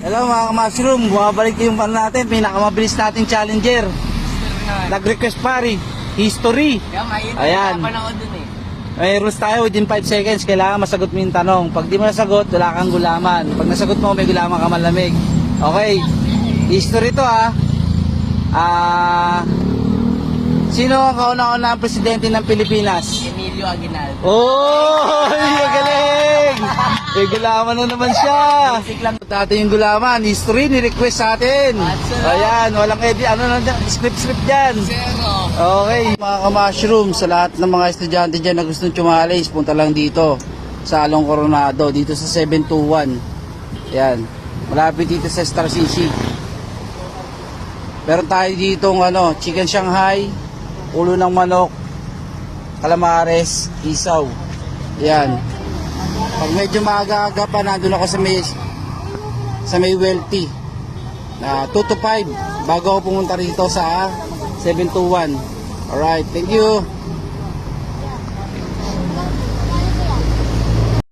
Hello mga mushroom, bumabalik yung pan natin, pinakamabilis nating challenger. Nag-request pari, history. Ayan. May rules tayo within 5 seconds, kailangan masagot mo yung tanong. Pag di mo nasagot, wala kang gulaman. Pag nasagot mo, may gulaman ka malamig. Okay, history to ha. Sino ang kauna-unang presidente ng Pilipinas? Emilio Aguinaldo. Oh, galing! May gulaman na naman siya. Basic lang. Dati yung gulaman, history, ni-request sa atin. Ayan, walang edit, script dyan. Zero. Okay, mga ka-mushroom, sa lahat ng mga estudyante dyan na gustong tumalis, punta lang dito sa Along Coronado, dito sa 721. Ayan, malapit dito sa Star City. Meron tayo dito chicken Shanghai, ulo ng manok, calamares, isaw. Ayan. Pag medyo maaga-aga pa, nandun ako sa may wealthy. 2 to 5 bago ako pumunta rito sa 721. Alright, thank you.